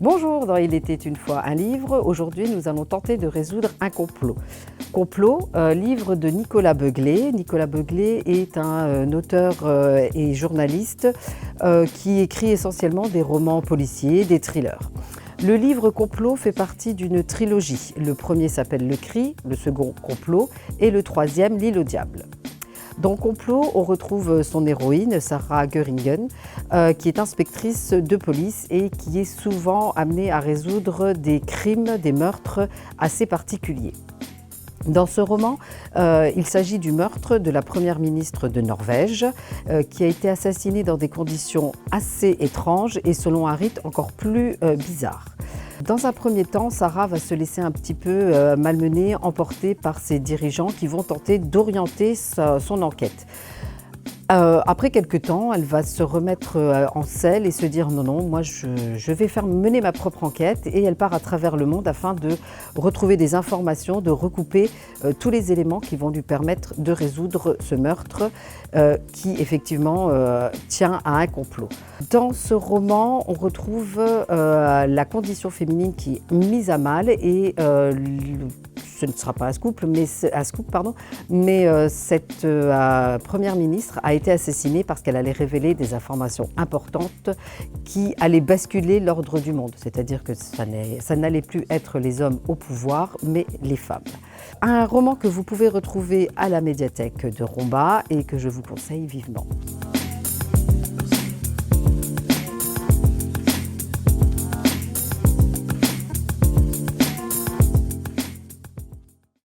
Bonjour, dans Il était une fois un livre. Aujourd'hui, nous allons tenter de résoudre un complot. Complot, livre de Nicolas Beuglet. Nicolas Beuglet est un auteur et journaliste qui écrit essentiellement des romans policiers, des thrillers. Le livre Complot fait partie d'une trilogie. Le premier s'appelle Le Cri, le second Complot et le troisième L'île au diable. Dans Complot, on retrouve son héroïne, Sarah Göringen, qui est inspectrice de police et qui est souvent amenée à résoudre des crimes, des meurtres assez particuliers. Dans ce roman, il s'agit du meurtre de la première ministre de Norvège, qui a été assassinée dans des conditions assez étranges et selon un rite encore plus bizarre. Dans un premier temps, Sarah va se laisser un petit peu malmener, emporter par ses dirigeants qui vont tenter d'orienter son enquête. Après quelques temps, elle va se remettre en selle et se dire non, moi je vais mener ma propre enquête, et elle part à travers le monde afin de retrouver des informations, de recouper tous les éléments qui vont lui permettre de résoudre ce meurtre qui effectivement tient à un complot. Dans ce roman, on retrouve la condition féminine qui est mise à mal et ce ne sera pas un scoop, mais cette première ministre a été assassinée parce qu'elle allait révéler des informations importantes qui allaient basculer l'ordre du monde. C'est-à-dire que ça n'allait plus être les hommes au pouvoir, mais les femmes. Un roman que vous pouvez retrouver à la médiathèque de Romba et que je vous conseille vivement.